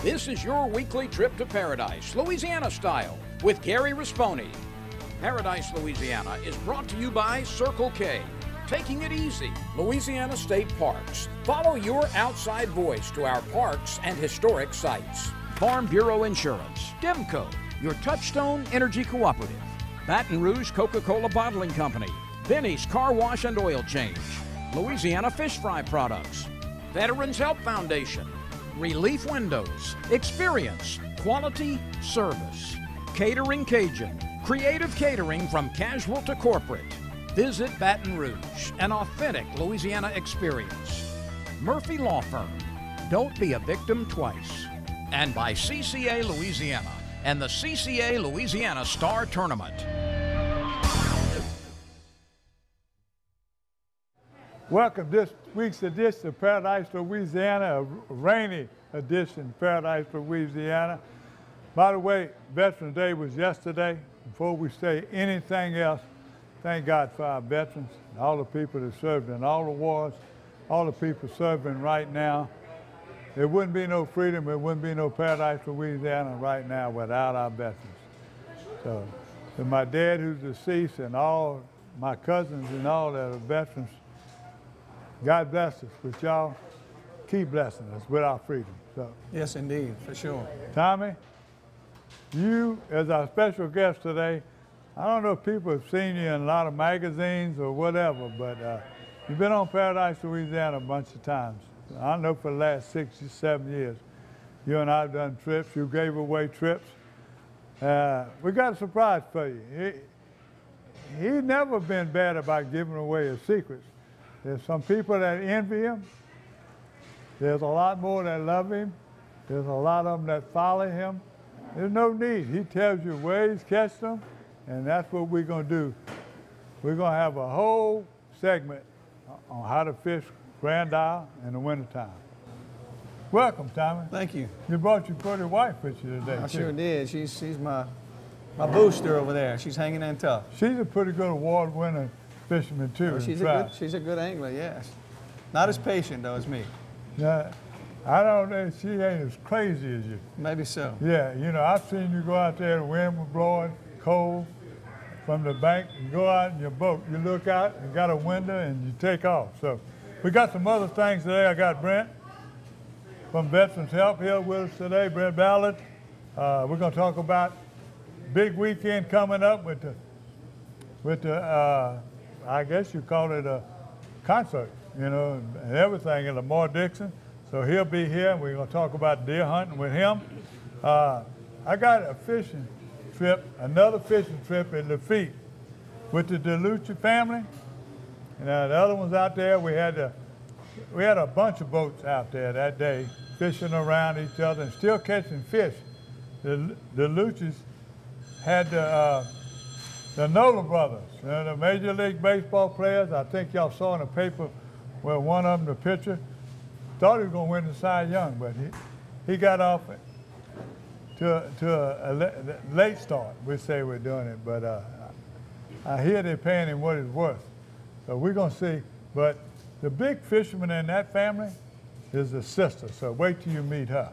This is your weekly trip to Paradise, Louisiana style, with Gary Risponi. Paradise, Louisiana is brought to you by Circle K. Taking it easy, Louisiana State Parks. Follow your outside voice to our parks and historic sites. Farm Bureau Insurance, Demco, your Touchstone Energy Cooperative. Baton Rouge Coca-Cola Bottling Company, Benny's Car Wash and Oil Change, Louisiana Fish Fry Products, Veterans Help Foundation, Relief Windows, Experience, Quality, Service, Catering Cajun, creative catering from casual to corporate. Visit Baton Rouge, an authentic Louisiana experience. Murphy Law Firm, don't be a victim twice. And by CCA Louisiana and the CCA Louisiana Star Tournament. Welcome this week's edition of Paradise, Louisiana, a rainy edition of Paradise, Louisiana. By the way, Veterans Day was yesterday. Before we say anything else, thank God for our veterans, all the people that served in all the wars, all the people serving right now. There wouldn't be no freedom, there wouldn't be no Paradise, Louisiana right now without our veterans. So, to my dad who's deceased and all my cousins and all that are veterans, God bless us, but y'all keep blessing us with our freedom. So, yes, indeed, for sure. Tommy, you as our special guest today, I don't know if people have seen you in a lot of magazines or whatever, but you've been on Paradise, Louisiana a bunch of times. I know for the last 6 or 7 years, you and I have done trips. You gave away trips. We got a surprise for you. He's never been bad about giving away his secrets. There's some people that envy him. There's a lot more that love him. There's a lot of them that follow him. There's no need. He tells you where he's catching them, and that's what we're going to do. We're going to have a whole segment on how to fish Grand Isle in the wintertime. Welcome, Tommy. Thank you. You brought your pretty wife with you today, I too. sure did. She's my booster over there. She's hanging in tough. She's a pretty good award-winning fisherman, too. Well, she's a good angler, yes. Not as patient, though, as me. Yeah, I don't know, she ain't as crazy as you. Maybe so. Yeah, you know, I've seen you go out there, the wind was blowing, cold, from the bank, you go out in your boat, you look out, you got a window, and you take off. So we got some other things today. I got Brent from Veterans Help here with us today, Brent Ballard. We're going to talk about big weekend coming up with the I guess you call it a concert, you know, and everything in Lamar Dixon. So he'll be here, and we're going to talk about deer hunting with him. I got a fishing trip, another fishing trip in Lafitte with the DeLucia family. And the other ones out there, we had a bunch of boats out there that day, fishing around each other and still catching fish. The Lucias had the Nola brothers, you know, the Major League Baseball players. I think y'all saw in the paper where one of them, the pitcher, thought he was going to win the Cy Young, but he got off to a late start. We say we're doing it, but I hear they're paying him what it's worth. So we're going to see. But the big fisherman in that family is the sister, so wait till you meet her.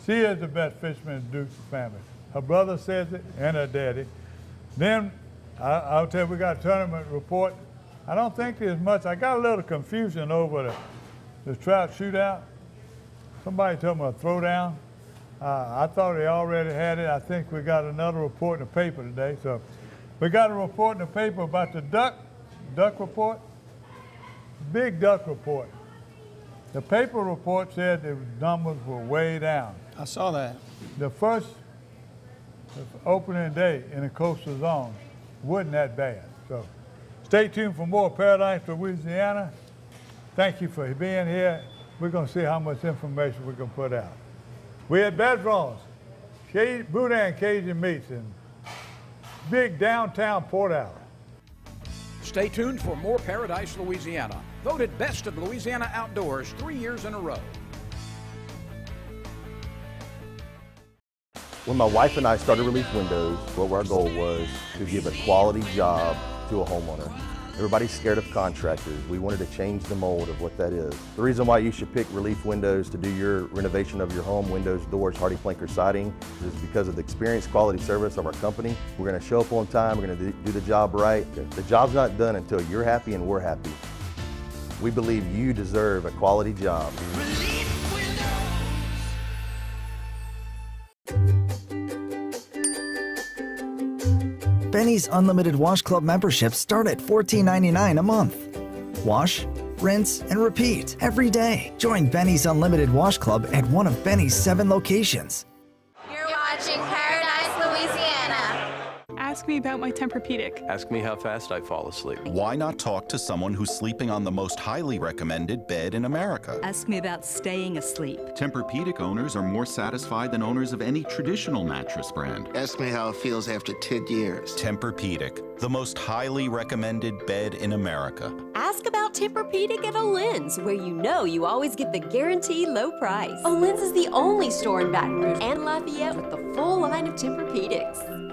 She is the best fisherman in the Dukes family. Her brother says it, and her daddy. Then, I'll tell you, we got a tournament report. I don't think there's much. I got a little confusion over the trout shootout. Somebody told me a throwdown. I thought they already had it. I think we got another report in the paper today. So we got a report in the paper about the duck report, big duck report. The paper report said the numbers were way down. I saw that. The first opening day in the coastal zone wasn't that bad. So stay tuned for more Paradise, Louisiana. Thank you for being here. We're going to see how much information we can put out. We had Bedrons, Boudin Cajun Meats in big downtown Port Allen. Stay tuned for more Paradise, Louisiana. Voted Best of Louisiana Outdoors 3 years in a row. When my wife and I started Relief Windows, what our goal was to give a quality job to a homeowner. Everybody's scared of contractors. We wanted to change the mold of what that is. The reason why you should pick Relief Windows to do your renovation of your home, windows, doors, hardy plank, or siding, is because of the experience, quality service of our company. We're going to show up on time. We're going to do the job right. The job's not done until you're happy and we're happy. We believe you deserve a quality job. Benny's Unlimited Wash Club memberships start at $14.99 a month. Wash, rinse, and repeat every day. Join Benny's Unlimited Wash Club at one of Benny's 7 locations. You're watching Paradise, Louisiana. Ask me about my Tempur-Pedic. Ask me how fast I fall asleep. Why not talk to someone who's sleeping on the most highly recommended bed in America? Ask me about staying asleep. Tempur-Pedic owners are more satisfied than owners of any traditional mattress brand. Ask me how it feels after 10 years. Tempur-Pedic, the most highly recommended bed in America. Ask about Tempur-Pedic at Olin's, where you know you always get the guaranteed low price. Olin's is the only store in Baton Rouge and Lafayette with the full line of Tempur-Pedics.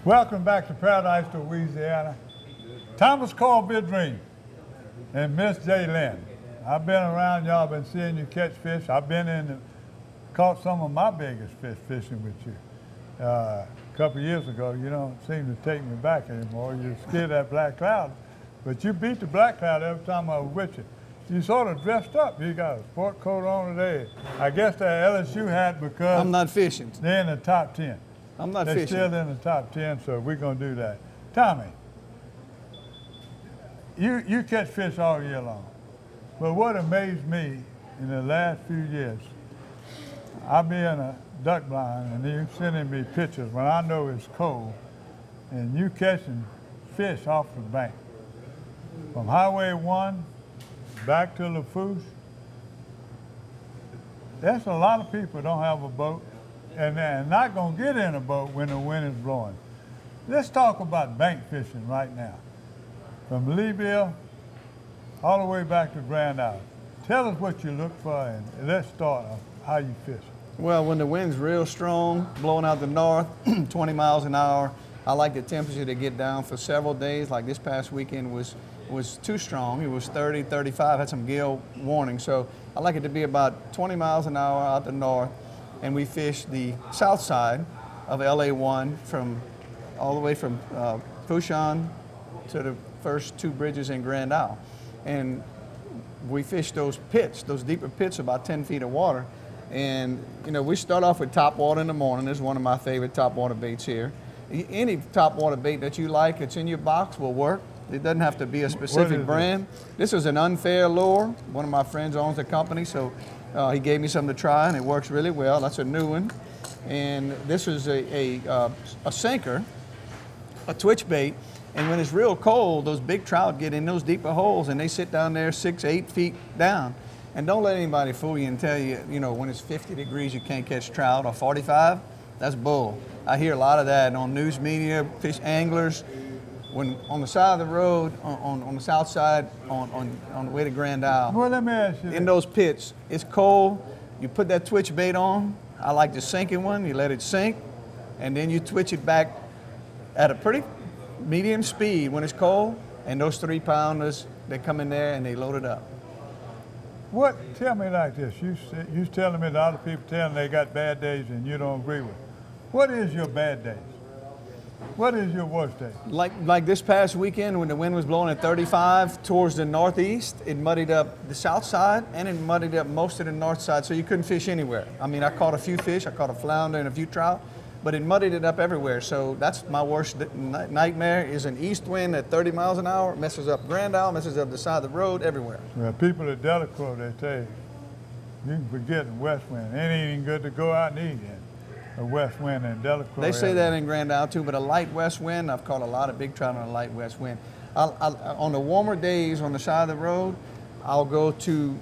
Welcome back to Paradise, Louisiana. Thomas Colby Dream and Miss J. Lynn. I've been around y'all, been seeing you catch fish. I've been caught some of my biggest fish fishing with you. A couple of years ago, you don't seem to take me back anymore. You're scared of that black cloud, but you beat the black cloud every time I was with you. You sort of dressed up. You got a sport coat on today. I guess that LSU hat because I'm not fishing. They're in the top 10. I'm not They're fishing. still in the top 10, so we're going to do that. Tommy, you catch fish all year long, but what amazed me in the last few years, I'll be in a duck blind and you sending me pictures when I know it's cold, and you catching fish off the bank. From Highway 1 back to Lafourche, that's a lot of people don't have a boat. And they're not going to get in a boat when the wind is blowing. Let's talk about bank fishing right now. From Leeville all the way back to Grand Isle. Tell us what you look for, and let's start on how you fish. Well, when the wind's real strong, blowing out the north, 20 miles an hour, I like the temperature to get down for several days. Like this past weekend was too strong. It was 30, 35, had some gale warning. So I like it to be about 20 miles an hour out the north. And we fished the south side of LA1 from all the way from Fouchon to the first 2 bridges in Grand Isle. And we fished those pits, those deeper pits, about 10 feet of water. And you know, we start off with top water in the morning. This is one of my favorite top water baits here. Any top water bait that you like, it's in your box, will work. It doesn't have to be a specific brand. This is an unfair lure. One of my friends owns the company, so he gave me something to try, and it works really well. That's a new one. And this is a sinker, a twitch bait. And when it's real cold, those big trout get in those deeper holes, and they sit down there 6, 8 feet down. And don't let anybody fool you and tell you, you know, when it's 50 degrees you can't catch trout, or 45. That's bull. I hear a lot of that on news media, fish anglers. When on the side of the road, on the south side, on the way to Grand Isle. Well, let me ask you. In those pits, it's cold. You put that twitch bait on. I like the sinking one. You let it sink, and then you twitch it back at a pretty medium speed when it's cold. And those 3-pounders, they come in there and they load it up. What? Tell me like this. You telling me that other people telling they got bad days and you don't agree with. What is your bad days? What is your worst day? Like this past weekend when the wind was blowing at 35 towards the northeast, it muddied up the south side and it muddied up most of the north side, so you couldn't fish anywhere. I mean, I caught a few fish, I caught a flounder and a few trout, but it muddied it up everywhere. So that's my worst nightmare, is an east wind at 30 miles an hour, messes up Grand Isle, messes up the side of the road, everywhere. Well, people at Delacroix, they tell you, you can forget the west wind. It ain't even good to go out and eat in. A west wind in Delacroix. They say that in Grand Isle too, but a light west wind, I've caught a lot of big trout on a light west wind. On the warmer days on the side of the road, I'll go to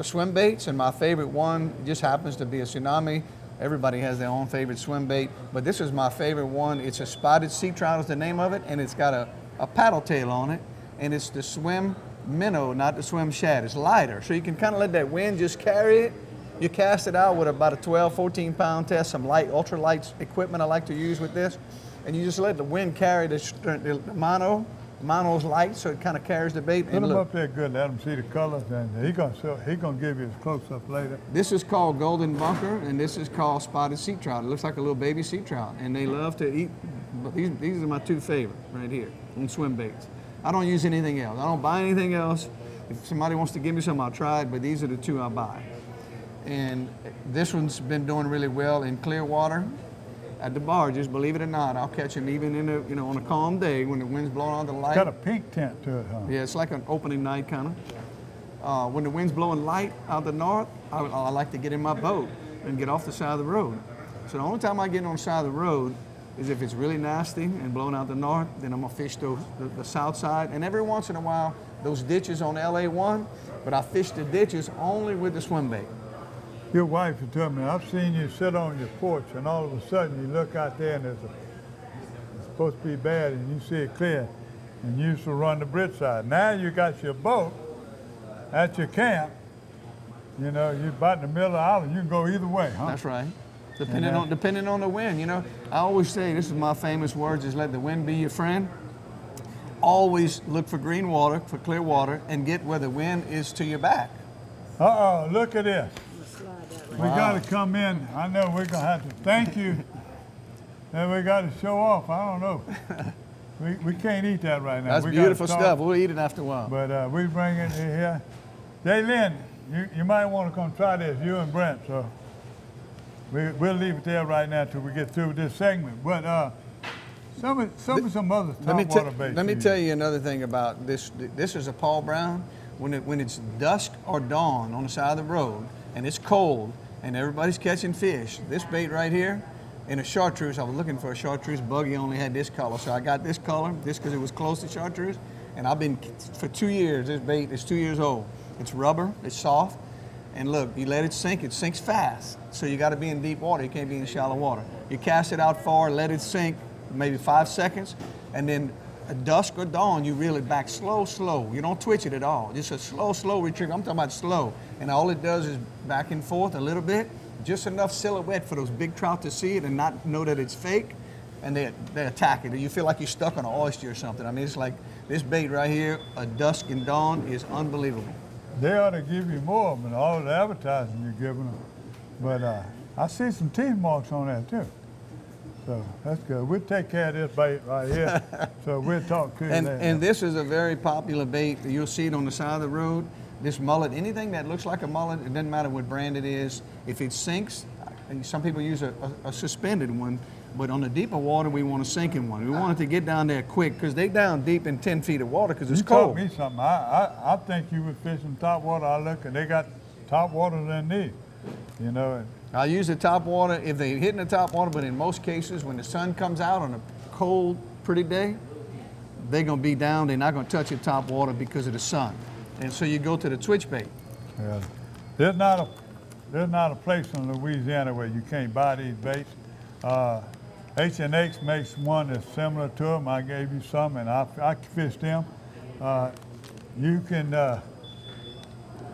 swim baits, and my favorite one just happens to be a tsunami. Everybody has their own favorite swim bait, but this is my favorite one. It's a spotted sea trout is the name of it, and it's got a paddle tail on it, and it's the swim minnow, not the swim shad. It's lighter, so you can kind of let that wind just carry it, You cast it out with about a 12, 14 pound test, some light, ultra light equipment I like to use with this. And you just let the wind carry the mono. Mono's light, so it kind of carries the bait. Put him up there good, let him see the colors, and he gonna give you his close-up later. This is called golden bunker, and this is called spotted sea trout. It looks like a little baby sea trout, and they love to eat. These are my two favorite right here on swim baits. I don't use anything else. I don't buy anything else. If somebody wants to give me some, I'll try it, but these are the two I buy. And this one's been doing really well in clear water. At the barges, believe it or not, I'll catch them even in a, on a calm day when the wind's blowing on the light. It's got a pink tint to it, huh? Yeah, it's like an opening night kind of. When the wind's blowing light out the north, I like to get in my boat and get off the side of the road. So the only time I get on the side of the road is if it's really nasty and blowing out the north, then I'm gonna fish the south side. And every once in a while, those ditches on LA1, but I fish the ditches only with the swim bait. Your wife had told me, I've seen you sit on your porch and all of a sudden you look out there and it's supposed to be bad and you see it clear and you used to run the bridge side. Now you got your boat at your camp, you're about in the middle of the island, you can go either way, huh? That's right. Depending on the wind, I always say, this is my famous words, is let the wind be your friend. Always look for green water, for clear water, and get where the wind is to your back. Uh-oh, look at this. We got to come in. I know we're going to have to thank you. And we got to show off. I don't know. We can't eat that right now. That's beautiful stuff. We'll eat it after a while. But we bring it here. Jaylyn, you might want to come try this, you and Brent. So we'll leave it there right now till we get through this segment. But some other top water baits. Let me tell you another thing about this. This is a Paul Brown. When it's dusk or dawn on the side of the road and it's cold, and everybody's catching fish. This bait right here, in a chartreuse, I was looking for a chartreuse. Buggy only had this color, so I got this color, this because it was close to chartreuse. And I've been, for 2 years, this bait is 2 years old. It's rubber, it's soft, and look, you let it sinks fast. So you gotta be in deep water, you can't be in shallow water. You cast it out far, let it sink, maybe 5 seconds, and then at dusk or dawn, you reel it back slow. You don't twitch it at all. Just a slow retrieve. I'm talking about slow. And all it does is back and forth a little bit, just enough silhouette for those big trout to see it and not know that it's fake, and they attack it. You feel like you're stuck on an oyster or something. I mean, it's like this bait right here, a dusk and dawn, is unbelievable. They ought to give you more of them than all the advertising you're giving them. But I see some teeth marks on that too. So that's good. We'll take care of this bait right here. So we'll talk to you later. And this is a very popular bait. You'll see it on the side of the road. This mullet, anything that looks like a mullet, it doesn't matter what brand it is. If it sinks, and some people use a suspended one, but on the deeper water, we want a sinking one. We want it to get down there quick because they down deep in 10 feet of water because it's cold. You taught me something. I think you was fishing top water. I look and they got top water than these, I use the top water if they're hitting the top water, but in most cases, when the sun comes out on a cold, pretty day, they're gonna be down. They're not gonna touch the top water because of the sun. And so you go to the twitch bait. Yeah. There's not a place in Louisiana where you can't buy these baits. H&H makes one that's similar to them. I gave you some, and I fished them. You can.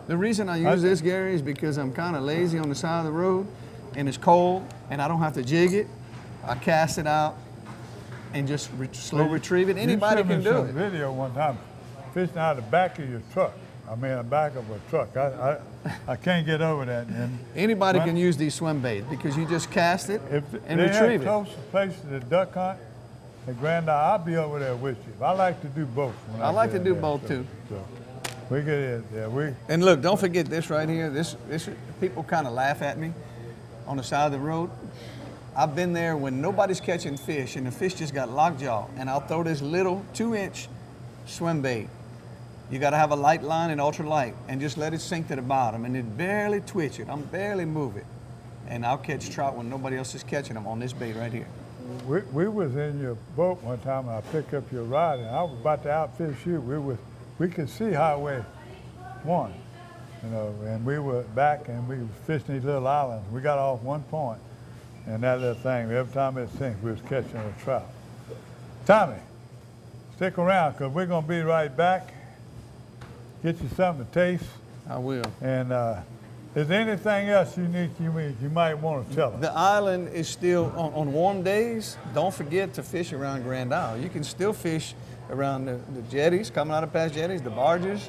The reason I use this, Gary, is because I'm kind of lazy on the side of the road, and it's cold, and I don't have to jig it. I cast it out and just slow retrieve it. Anybody can do it. Video one time, fishing out the back of your truck. I mean, the back of a truck. I can't get over that. And anybody can use these swim baits because you just cast it and retrieve it. Close places to duck hunt, and Grand Isle, I'll be over there with you. I like to do both. I like to do both too. So we get it. Yeah, And look, don't forget this right here. This people kind of laugh at me on the side of the road. I've been there when nobody's catching fish and the fish just got lockjaw, and I'll throw this little 2-inch swim bait. You got to have a light line and ultra light and just let it sink to the bottom and then barely twitch it. I'm barely move it. And I'll catch trout when nobody else is catching them on this bait right here. We was in your boat one time and I picked up your rod and I was about to outfish you. We could see Highway 1, and we were back and we were fishing these little islands. We got off one point and that little thing, every time it sinks, we was catching a trout. Tommy, stick around because we're going to be right back. Get you something to taste. I will. And Is there anything else unique you might want to tell us? The island is still, on warm days, don't forget to fish around Grand Isle. You can still fish around the jetties, coming out of past jetties, the barges.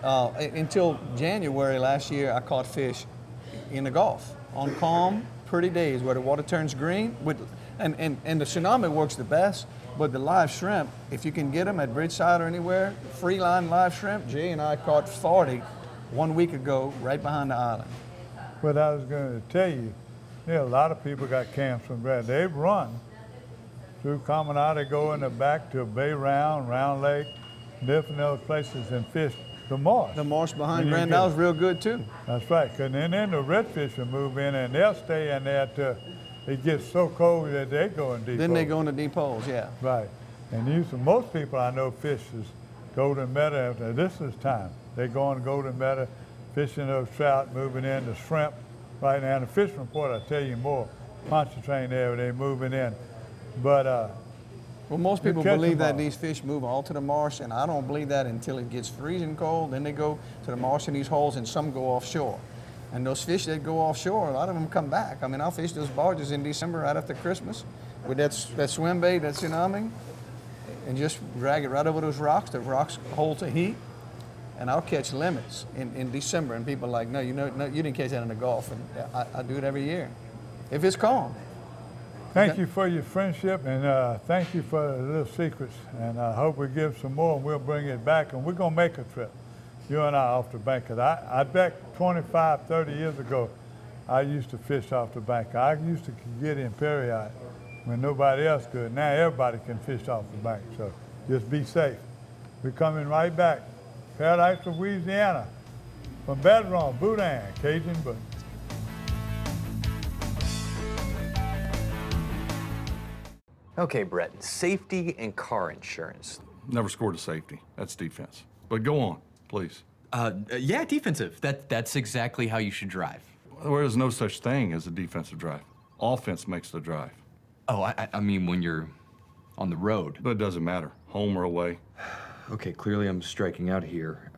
Until January last year, I caught fish in the Gulf on calm, pretty days where the water turns green. And the tsunami works the best, but the live shrimp, if you can get them at Bridgeside or anywhere, free line live shrimp, Jay and I caught 40 1 week ago right behind the island. What I was going to tell you, a lot of people got camps from Grand. They've run through Caminada, go in the back to Bay Round Lake, different other places and fish the marsh. The marsh behind Grand Isle is real good too. That's right, and then the redfish will move in and they'll stay in there till it gets so cold that they go in deep Then holes. they go into deep holes, yeah. Right, and most people I know fish is golden medal after this is time. They go on golden medal, fishing those trout, moving in the shrimp. Right now, in the fishing report, I'll tell you more. Concentrating there, they're moving in. But well, most people believe that these fish move all to the marsh, and I don't believe that until it gets freezing cold. Then they go to the marsh in these holes, and some go offshore. And those fish that go offshore, a lot of them come back. I mean, I'll fish those barges in December right after Christmas with that swim bait, that tsunami, and just drag it right over those rocks. The rocks hold to heat. And I'll catch limits in December, and people are like, no, you didn't catch that in the Gulf, and I do it every year, if it's calm. Thank you for your friendship, and thank you for the little secrets, and I hope we give some more, and we'll bring it back, and we're going to make a trip, you and I, off the bank, because I bet 25, 30 years ago, I used to fish off the bank. I used to get in period when nobody else could. Now everybody can fish off the bank, so just be safe. We're coming right back. Paradise, Louisiana, from Bedroom, Boudin, Cajun Book. Okay, Brett, safety and car insurance. Never scored a safety. That's defense. But go on, please. Yeah, defensive. That's exactly how you should drive. There is no such thing as a defensive drive. Offense makes the drive. Oh, I mean when you're on the road. But it doesn't matter, home or away. Okay, clearly I'm striking out here.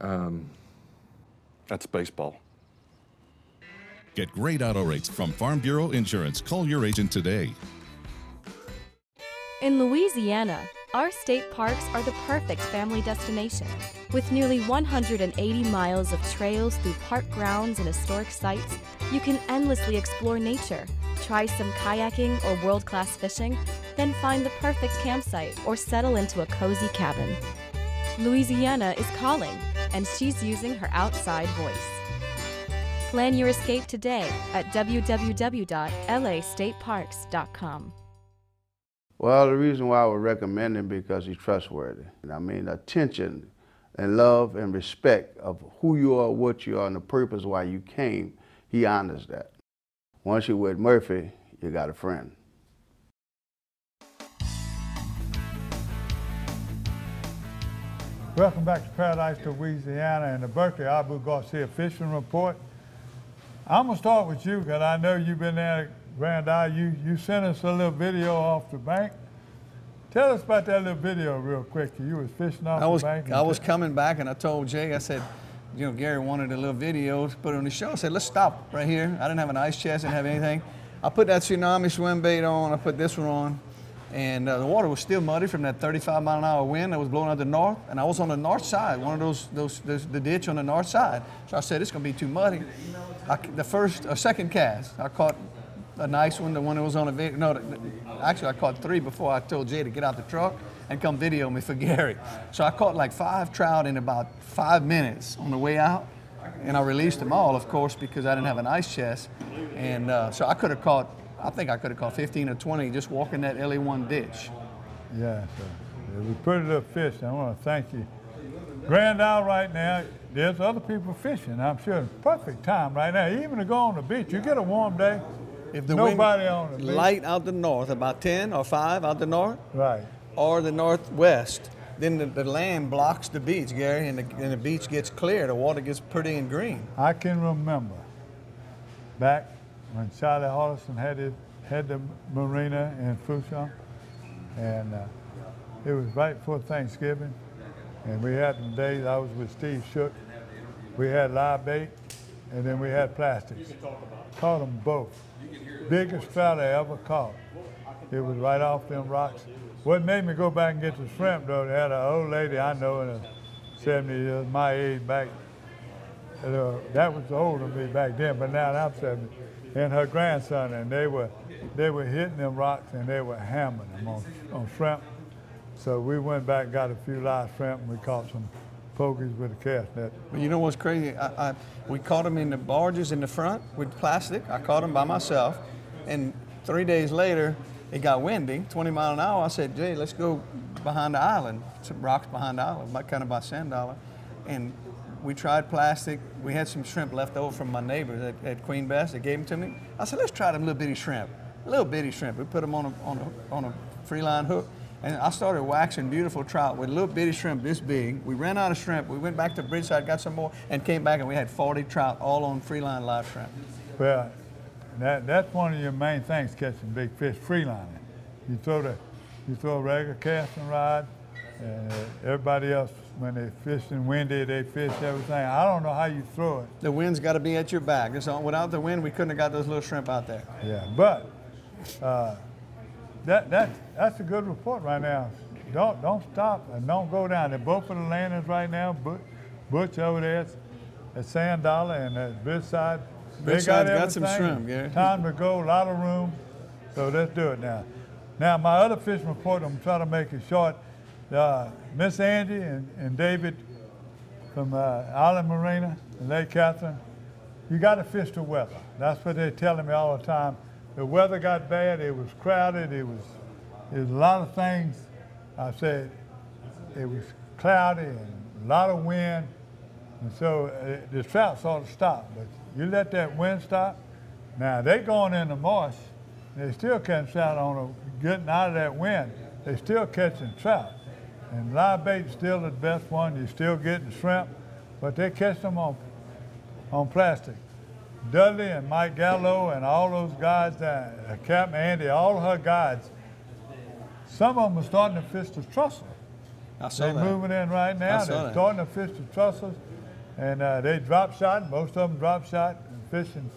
That's baseball. Get great auto rates from Farm Bureau Insurance. Call your agent today. In Louisiana, our state parks are the perfect family destination. With nearly 180 miles of trails through park grounds and historic sites, you can endlessly explore nature, try some kayaking or world-class fishing, then find the perfect campsite or settle into a cozy cabin. Louisiana is calling, and she's using her outside voice. Plan your escape today at www.lastateparks.com. Well, the reason why I would recommend him because he's trustworthy. I mean, attention and love and respect of who you are, what you are, and the purpose why you came, he honors that. Once you're with Murphy, you got a friend. Welcome back to Paradise, Louisiana, and the Berkeley Abu Garcia Fishing Report. I'm going to start with you, because I know you've been there at Grand Isle. You sent us a little video off the bank. Tell us about that little video real quick. You was fishing off the bank. I was coming back, and I told Jay, I said, you know, Gary wanted a little video to put on the show. I said, let's stop right here. I didn't have an ice chest, didn't have anything. I put that tsunami swim bait on, I put this one on, and the water was still muddy from that 35-mile-an-hour wind that was blowing out the north, and I was on the north side, one of the ditch on the north side. So I said, it's gonna be too muddy. Second cast, I caught a nice one, the one that was on a video. No, actually I caught 3 before I told Jay to get out the truck and come video me for Gary. So I caught like 5 trout in about 5 minutes on the way out, and I released them all, of course, because I didn't have an ice chest. And so I think I could have caught 15 or 20 just walking that LA1 ditch. Yeah, so we put it up fish. I want to thank you. Grand Isle right now, there's other people fishing. I'm sure perfect time right now, even to go on the beach. You get a warm day, if the nobody wind on the beach. Light out the north, about 10 or 5 out the north. Right. Or the northwest. Then the land blocks the beach, Gary, and the beach gets clear. The water gets pretty and green. I can remember back when Charlie Hollison had the marina in Fuchsia, and it was right before Thanksgiving, and we had some days I was with Steve Shook. We had live bait, and then we had plastics. Caught them both. Biggest trout I ever caught. It was right off them rocks. What made me go back and get the shrimp, though, they had an old lady I know in her 70 years, my age back. That was older than me back then, but now I'm 70. And her grandson, and they were hitting them rocks and they were hammering them on shrimp. So we went back, got a few live shrimp, and we caught some pokies with a cast net. Well, you know what's crazy? We caught them in the barges in the front with plastic. I caught them by myself, and 3 days later, it got windy, 20 miles an hour. I said, Jay, let's go behind the island, some rocks behind the island, kind of by Sand Dollar. And we tried plastic. We had some shrimp left over from my neighbors at Queen Bass. They gave them to me. I said, let's try them little bitty shrimp. Little bitty shrimp. We put them on a free line hook. And I started waxing beautiful trout with little bitty shrimp this big. We ran out of shrimp. We went back to Bridgeside, got some more, and came back, and we had 40 trout all on free line live shrimp. Well, that's one of your main things, catching big fish, free lining. You throw a regular casting rod, and everybody else, when they fishing windy, they fish everything. I don't know how you throw it. The wind's got to be at your back. Without the wind, we couldn't have got those little shrimp out there. Yeah, but that's a good report right now. Don't stop and don't go down. They're both of the landings right now. Butch over there at Sand Dollar and at Bridgeside. They got some shrimp, Gary. Time to go, a lot of room. So let's do it now. Now, my other fishing report, I'm trying to make it short. Miss Angie and David from Island Marina and Lake Catherine, you got to fish the weather. That's what they're telling me all the time. The weather got bad. It was crowded. It was a lot of things. I said it was cloudy and a lot of wind. And so the trout sort of stopped. But you let that wind stop. Now, they going in the marsh. They still catching trout getting out of that wind. They still catching trout. And live bait's still the best one. You're still getting shrimp, but they catch them on plastic. Dudley and Mike Gallo and all those guys, Captain Andy, all her guides, some of them are starting to fish the trussel. They're moving in right now. They're starting to fish the trussels, and they drop shot. Most of them drop shot and fishing.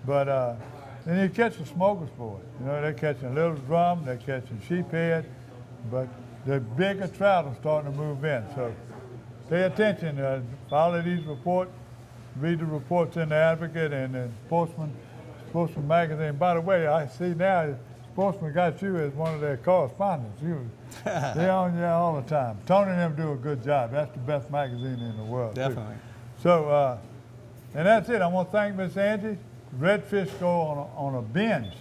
But then you catch the smorgasbord. You know, they're catching a little drum, they're catching sheephead, but the bigger trout are starting to move in. So pay attention, follow these reports, read the reports in the Advocate and the Sportsman magazine. By the way, I see now Sportsman got you as one of their correspondents. They're on you all the time. Tony and them do a good job. That's the best magazine in the world. Definitely. Too. So, and that's it. I want to thank Miss Angie. Redfish go on a binge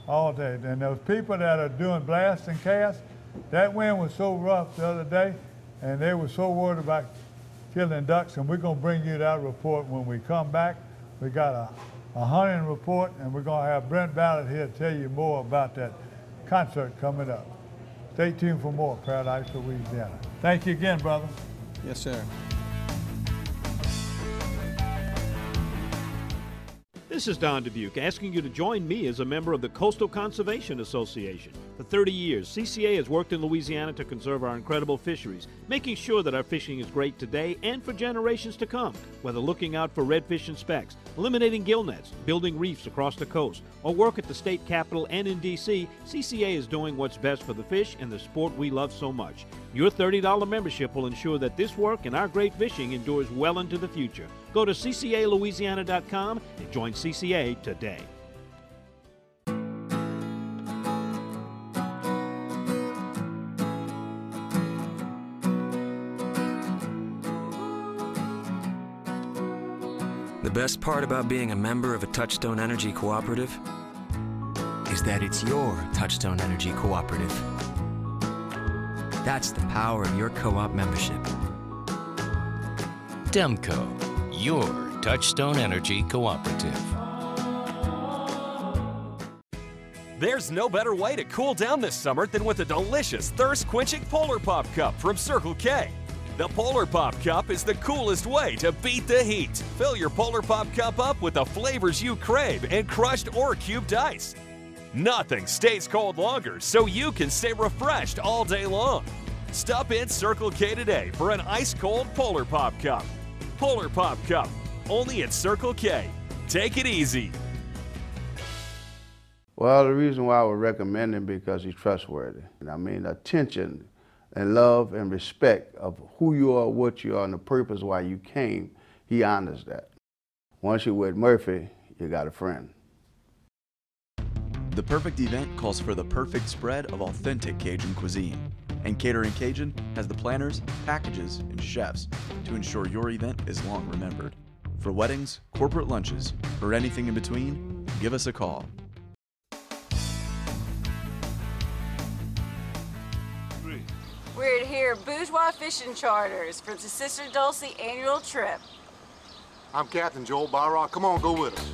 all day. And those people that are doing blast and cast, that wind was so rough the other day, and they were so worried about killing ducks, and we're going to bring you that report when we come back. We got a hunting report, and we're going to have Brent Ballard here to tell you more about that concert coming up. Stay tuned for more Paradise, Louisiana. Thank you again, brother. Yes, sir. This is Don Dubuque asking you to join me as a member of the Coastal Conservation Association. For 30 years, CCA has worked in Louisiana to conserve our incredible fisheries, making sure that our fishing is great today and for generations to come. Whether looking out for redfish and specks, eliminating gill nets, building reefs across the coast, or work at the state capitol and in D.C., CCA is doing what's best for the fish and the sport we love so much. Your $30 membership will ensure that this work and our great fishing endures well into the future. Go to ccalouisiana.com and join CCA today. The best part about being a member of a Touchstone Energy Cooperative is that it's your Touchstone Energy Cooperative. That's the power of your co-op membership. Demco, your Touchstone Energy Cooperative. There's no better way to cool down this summer than with a delicious, thirst-quenching Polar Pop Cup from Circle K. The Polar Pop Cup is the coolest way to beat the heat. Fill your Polar Pop Cup up with the flavors you crave and crushed or cubed ice. Nothing stays cold longer, so you can stay refreshed all day long. Stop in Circle K today for an ice-cold Polar Pop Cup. Polar Pop Cup, only at Circle K. Take it easy. Well, the reason why I would recommend him because he's trustworthy. And I mean, attention and love and respect of who you are, what you are, and the purpose why you came, he honors that. Once you're with Murphy, you got a friend. The perfect event calls for the perfect spread of authentic Cajun cuisine. And Catering Cajun has the planners, packages, and chefs to ensure your event is long remembered. For weddings, corporate lunches, or anything in between, give us a call. We're here at Bourgeois Fishing Charters for the Sister Dulcie annual trip. I'm Captain Joel Byrock. Come on, go with us.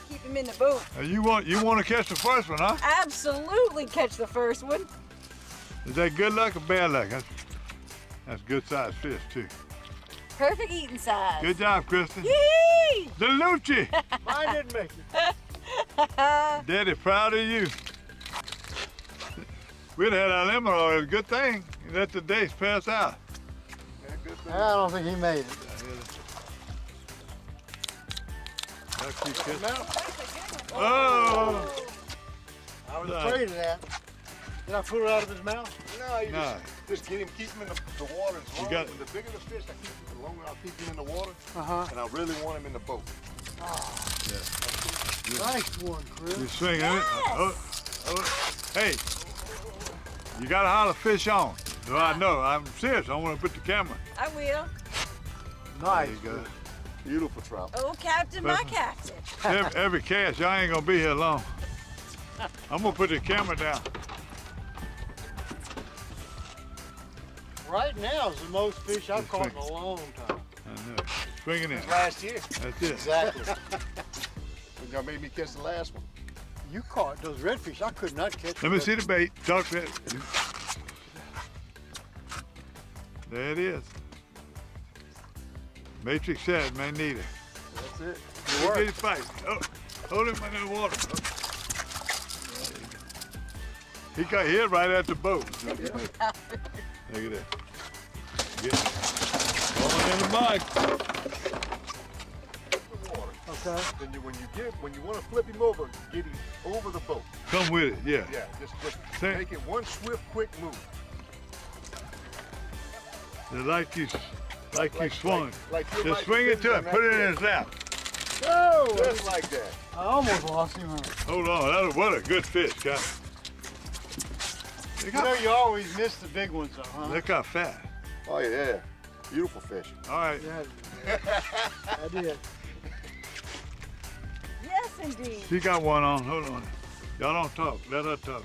Keep him in the boat. You want to catch the first one, huh? Absolutely catch the first one. Is that good luck or bad luck? That's good sized fish too. Perfect eating size. Good job, Kristen. Yee! Delucci. Mine didn't make it. Daddy, proud of you. We'd had our lemon already. Good thing. Let the days pass out. I don't think he made it. Oh! I was afraid of that. Did I pull it out of his mouth? No, you just keep him in the water as long. The bigger the fish I keep, the longer I'll keep him in the water. And I really want him in the boat. Nice one, Chris. You swinging it? Hey, you got to holler fish on. So I know. I'm serious. I want to put the camera. I will. Nice. There you go. Beautiful trout. Oh, Captain, my captain. Every cast, y'all ain't going to be here long. I'm going to put the camera down. Right now is the most fish I've caught in a long time. I know. Swinging in. Last year. That's it. Exactly. Y'all made me catch the last one. You caught those redfish. I could not catch them. Let me see the bait. Talk to it. There it is. Matrix shad, man, need it. That's it. Get his fight. Oh, hold him in the water. He got hit right at the boat. Look at that. Get going in the mud. Okay. Then when you want to flip him over, get him over the boat. Come with it, yeah. Yeah, just make it one swift, quick move. Like you swung. Just swing it to him, put it in his lap. Oh, just like that. I almost lost him. Hold on, what a good fish, guys. You know you always miss the big ones, though, huh? Look how fat. Oh yeah, beautiful fish. All right. Yeah, I did. Yes, indeed. She got one on. Hold on. Y'all don't talk. Let her talk.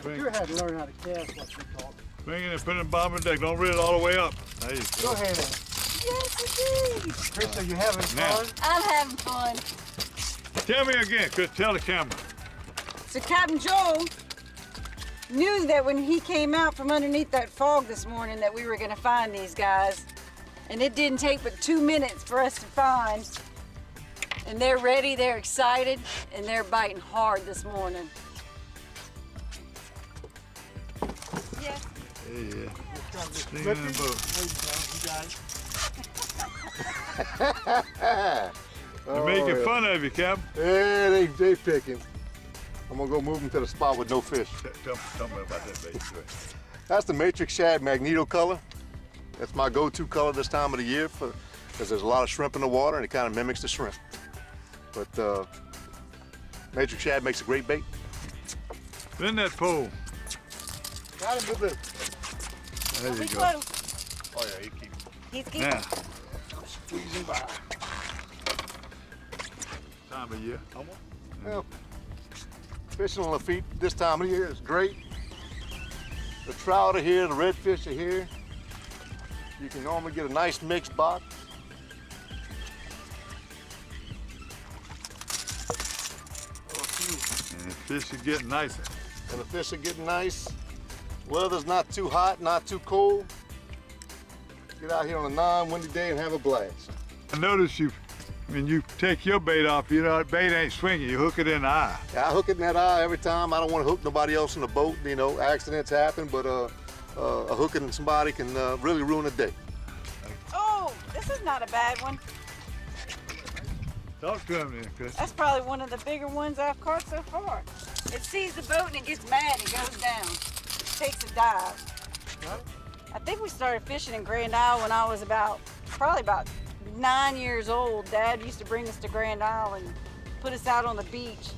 You sure had to learn how to cast like you taught me. Swing it and put it in the bottom of the deck. Don't reel it all the way up. There you go. Go ahead. Yes, indeed. Chris, are you having fun? I'm having fun. Tell me again, Chris. Tell the camera. So Captain Joel knew that when he came out from underneath that fog this morning that we were going to find these guys. And it didn't take but 2 minutes for us to find. And they're ready, they're excited, and they're biting hard this morning. Yes. Yeah. Sing in the boat. They're making fun of you, Cap. Yeah, they picking. I'm gonna go move them to the spot with no fish. Tell me about that bait. That's the Matrix Shad Magneto color. That's my go-to color this time of the year because there's a lot of shrimp in the water and it kind of mimics the shrimp. But Matrix Shad makes a great bait. Bend that pole. Got him with it. There you go. Oh yeah, he keeps. He's keeping. Now. Squeezing by. Time of year. Well, fishing on the feet this time of year is great. The trout are here, the redfish are here. You can normally get a nice mixed box. And the fish are getting nicer. And the fish are getting nice. Weather's not too hot, not too cold. Get out here on a non-windy day and have a blast. I noticed you When you take your bait off, you know, that bait ain't swinging, you hook it in the eye. Yeah, I hook it in that eye every time. I don't want to hook nobody else in the boat. You know, accidents happen, but hooking somebody can really ruin a day. Oh, this is not a bad one. Talk to him then, Chris. That's probably one of the bigger ones I've caught so far. It sees the boat and it gets mad and it goes down. It takes a dive. I think we started fishing in Grand Isle when I was probably about 9 years old. Dad used to bring us to Grand Isle and put us out on the beach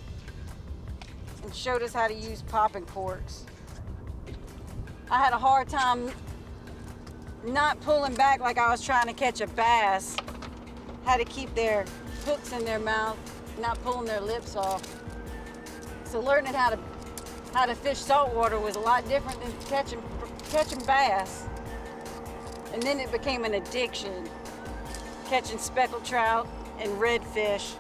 and showed us how to use popping corks. I had a hard time not pulling back like I was trying to catch a bass. Had to keep their hooks in their mouth, not pulling their lips off. So learning how to fish saltwater was a lot different than catching bass. And then it became an addiction, catching speckled trout and redfish.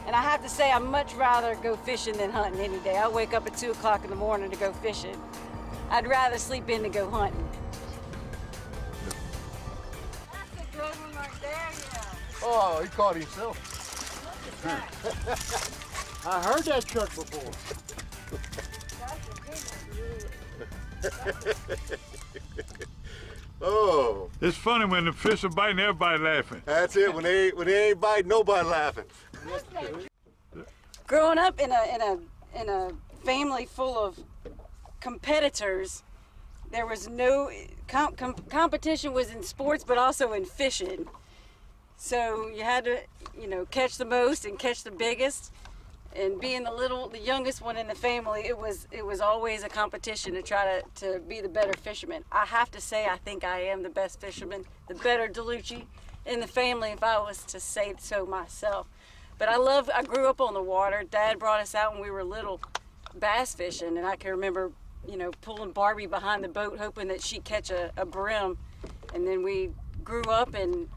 And I have to say, I'd much rather go fishing than hunting any day. I wake up at 2 o'clock in the morning to go fishing. I'd rather sleep in to go hunting. That's a good one right there, yeah. Oh, he caught himself. I heard that truck before. Oh. It's funny when the fish are biting, everybody laughing. That's it. When they ain't biting, nobody laughing. Growing up in a family full of competitors, there was no competition was in sports, but also in fishing. So you had to, you know, catch the most and catch the biggest. And being the youngest one in the family, it was always a competition to try to be the better fisherman. I have to say, I think I am the best fisherman, the better Delucci in the family, if I was to say so myself. But I grew up on the water. Dad brought us out when we were little bass fishing, and I can remember, you know, pulling Barbie behind the boat, hoping that she'd catch a brim. And then we grew up, and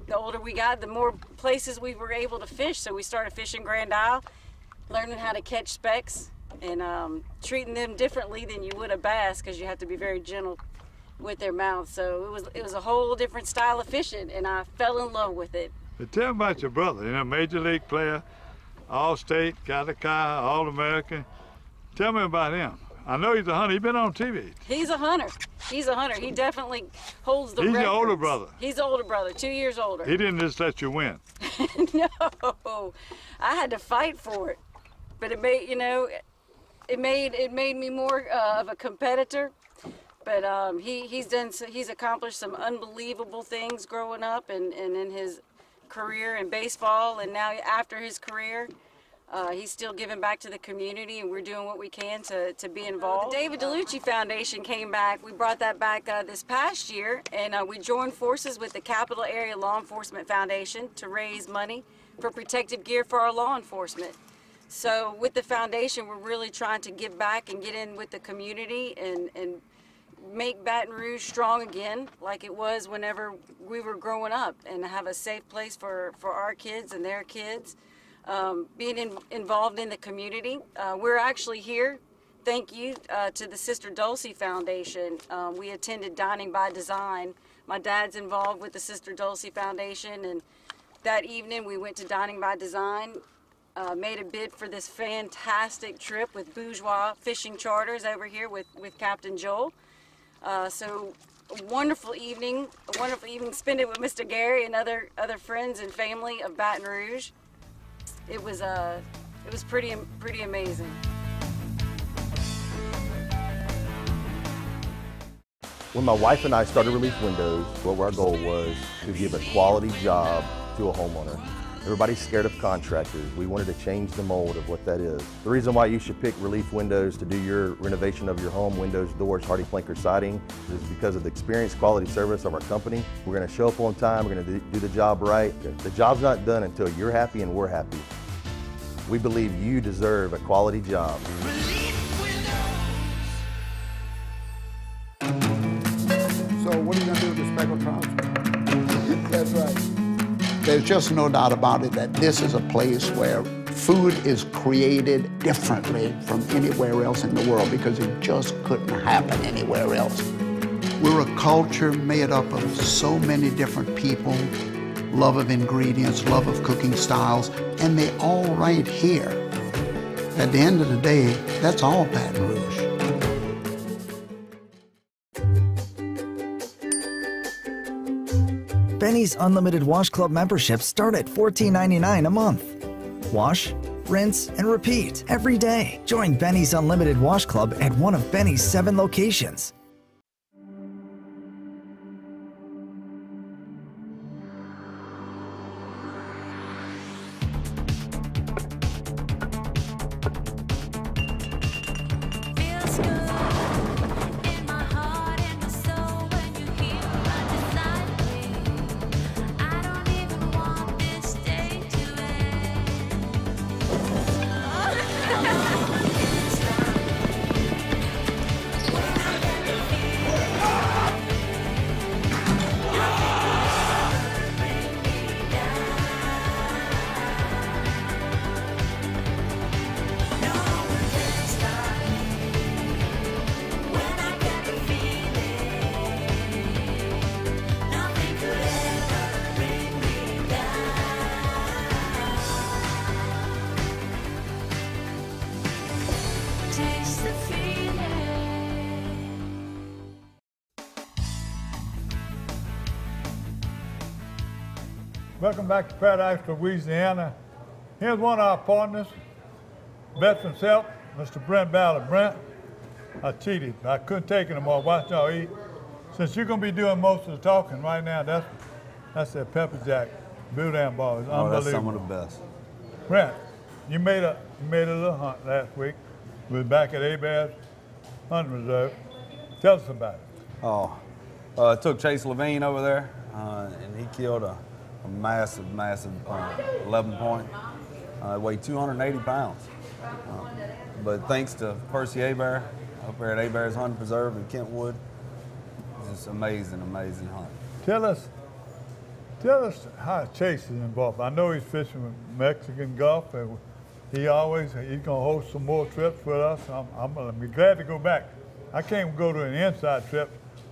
the older we got, the more places we were able to fish. So we started fishing Grand Isle, learning how to catch specks and treating them differently than you would a bass, because you have to be very gentle with their mouth. So it was a whole different style of fishing, and I fell in love with it. But tell me about your brother, you know, major league player, All-State, Calica, All-American. Tell me about him. I know he's a hunter. He's been on TV. He's a hunter. He's a hunter. He definitely holds the records. He's your older brother. He's the older brother, 2 years older. He didn't just let you win. No, I had to fight for it. But it made, you know, it made me more of a competitor. But he's accomplished some unbelievable things growing up and in his career in baseball, and now after his career, he's still giving back to the community, and we're doing what we can to be involved. The David Delucci Foundation came back. We brought that back this past year, and we joined forces with the Capital Area Law Enforcement Foundation to raise money for protective gear for our law enforcement. So with the foundation, we're really trying to give back and get in with the community and make Baton Rouge strong again, like it was whenever we were growing up, and have a safe place for our kids and their kids. Being involved in the community. We're actually here, thank you to the Sister Dulcie Foundation. We attended Dining by Design. My dad's involved with the Sister Dulcie Foundation, and that evening we went to Dining by Design, made a bid for this fantastic trip with Bourgeois Fishing Charters over here with Captain Joel. So a wonderful evening, spend it with Mr. Gary and other friends and family of Baton Rouge. It was pretty amazing. When my wife and I started Relief Windows, what our goal was to give a quality job to a homeowner. Everybody's scared of contractors. We wanted to change the mold of what that is. The reason why you should pick Relief Windows to do your renovation of your home, windows, doors, hardy plank, or siding, is because of the experience, quality service of our company. We're going to show up on time. We're going to do the job right. The job's not done until you're happy and we're happy. We believe you deserve a quality job. So what are you going to do with the speckled trout? That's right. There's just no doubt about it that this is a place where food is created differently from anywhere else in the world, because it just couldn't happen anywhere else. We're a culture made up of so many different people love of ingredients, love of cooking styles, and they all right here. At the end of the day, that's all Baton Rouge. Benny's Unlimited Wash Club memberships start at $14.99 a month. Wash, rinse, and repeat every day. Join Benny's Unlimited Wash Club at one of Benny's 7 locations. Welcome back to Paradise, Louisiana. Here's one of our partners, veteran's help, Mr. Brent Ballard. Brent, I cheated. I couldn't take it anymore. Watch y'all eat. Since you're going to be doing most of the talking right now, that's that pepper jack boudin ball. It's unbelievable. That's some of the best. Brent, you made a little hunt last week. We were back at Hebert's Hunting Reserve. Tell us about it. Oh, took Chase Levine over there, and he killed a massive 11 point. Weighed 280 pounds. But thanks to Percy Hebert up there at Hebert's Hunting Preserve in Kentwood, it's just amazing hunt. Tell us how Chase is involved. I know he's fishing with Mexican Gulf, and he's gonna host some more trips with us. I'm gonna be glad to go back. I can't go to an inside trip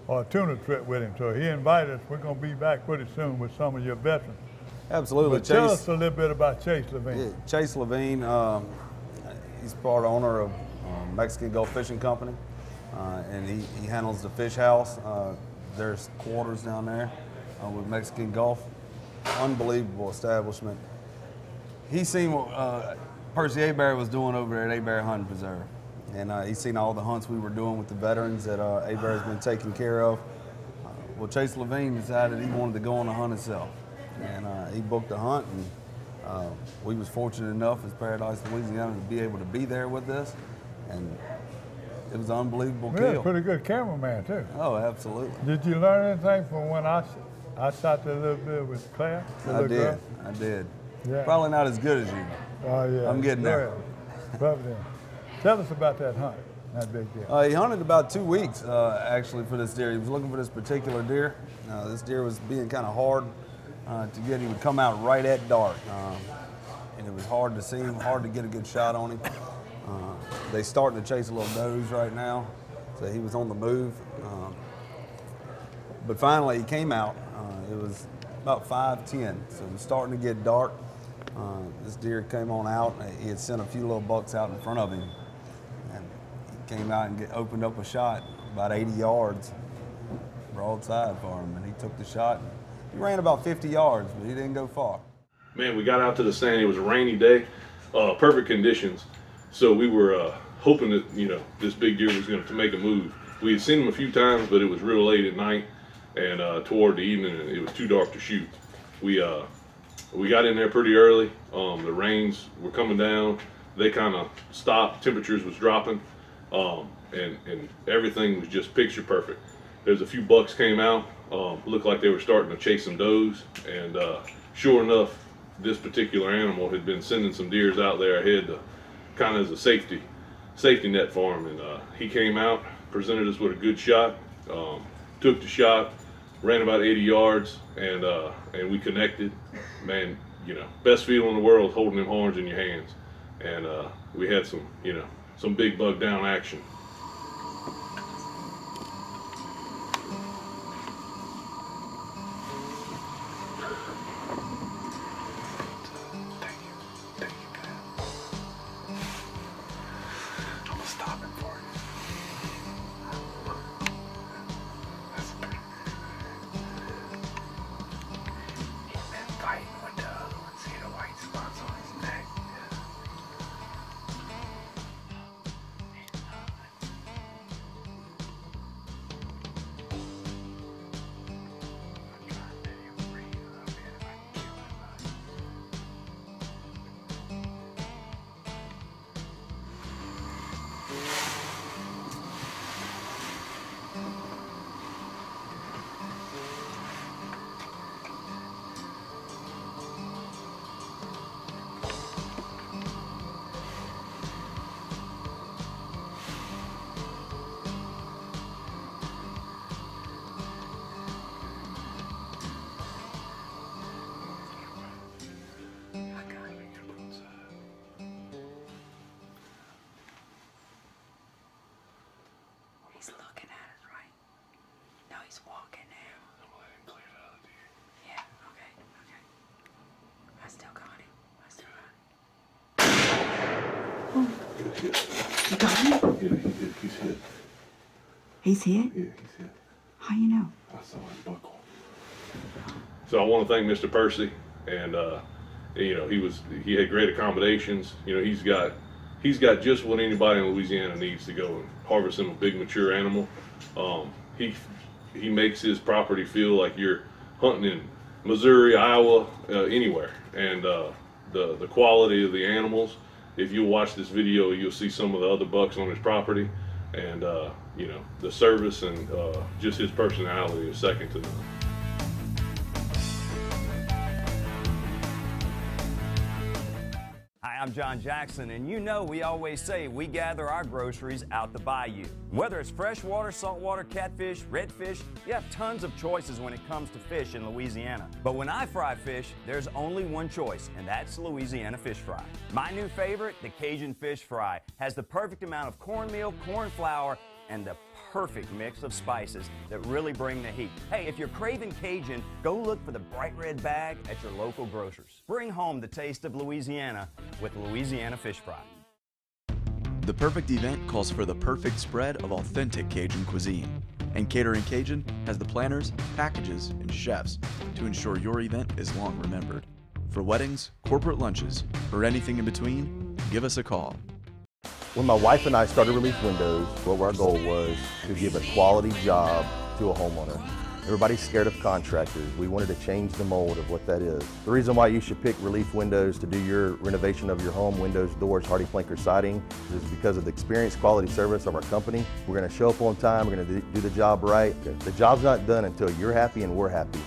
or a tuna trip with him, so he invited us. We're gonna be back pretty soon with some of your veterans. Absolutely. But tell us a little bit about Chase Levine. Yeah, Chase Levine, he's part owner of Mexican Gulf Fishing Company, and he handles the fish house. There's quarters down there with Mexican Gulf. Unbelievable establishment. He's seen what Percy Hebert was doing over there at Hebert Hunting Preserve. And he's seen all the hunts we were doing with the veterans that Hebert's been taking care of. Well, Chase Levine decided he wanted to go on a hunt himself. And he booked a hunt, and we was fortunate enough as Paradise, Louisiana to be able to be there with us. And it was an unbelievable kill. You're a pretty good cameraman, too. Oh, absolutely. Did you learn anything from when I shot that little bit with Claire? I did. Yeah. Probably not as good as you. Oh, yeah. I'm getting there. Probably. Tell us about that hunt, that big deer. He hunted about 2 weeks, actually, for this deer. He was looking for this particular deer. This deer was being kind of hard to get. He would come out right at dark, and it was hard to see him, hard to get a good shot on him. They starting to chase a little does right now, so he was on the move. But finally, he came out. It was about 5:10, so it was starting to get dark. This deer came on out. He had sent a few little bucks out in front of him. And he came out and opened up a shot about 80 yards, broadside for him, and he took the shot. He ran about 50 yards, but he didn't go far. Man, we got out to the stand. It was a rainy day, perfect conditions. So we were hoping that, this big deer was going to make a move. We had seen him a few times, but it was real late at night, and toward the evening, it was too dark to shoot. We got in there pretty early. The rains were coming down. They kind of stopped. Temperatures was dropping, and everything was just picture perfect. There's a few bucks came out. Looked like they were starting to chase some does, and sure enough, this particular animal had been sending some deers out there ahead to kind of as a safety net for him. And he came out, presented us with a good shot, took the shot, ran about 80 yards, and we connected. Man, best feeling in the world holding them horns in your hands. And we had some big bug down action. You got him? Yeah, he's hit. He's hit? Yeah, he's hit. How you know? I saw him buckle. So I want to thank Mr. Percy, and you know, he had great accommodations. You know, he's got just what anybody in Louisiana needs to go and harvest him a big mature animal. He makes his property feel like you're hunting in Missouri, Iowa, anywhere. And the quality of the animals, if you watch this video, you'll see some of the other bucks on his property, and you know, the service and just his personality is second to none. Hi, I'm John Jackson, and you know we always say we gather our groceries out the bayou. Whether it's freshwater, saltwater, catfish, redfish, you have tons of choices when it comes to fish in Louisiana. But when I fry fish, there's only one choice, and that's Louisiana fish fry. My new favorite, the Cajun fish fry, has the perfect amount of cornmeal, corn flour, and the perfect mix of spices that really bring the heat. Hey, if you're craving Cajun, go look for the bright red bag at your local grocers. Bring home the taste of Louisiana with Louisiana Fish Fry. The perfect event calls for the perfect spread of authentic Cajun cuisine, and Catering Cajun has the planners, packages, and chefs to ensure your event is long remembered. For weddings, corporate lunches, or anything in between, give us a call. When my wife and I started Relief Windows, what our goal was to give a quality job to a homeowner. Everybody's scared of contractors. We wanted to change the mold of what that is. The reason why you should pick Relief Windows to do your renovation of your home, windows, doors, hardy plank, or siding, is because of the experience, quality service of our company. We're going to show up on time. We're going to do the job right. The job's not done until you're happy and we're happy.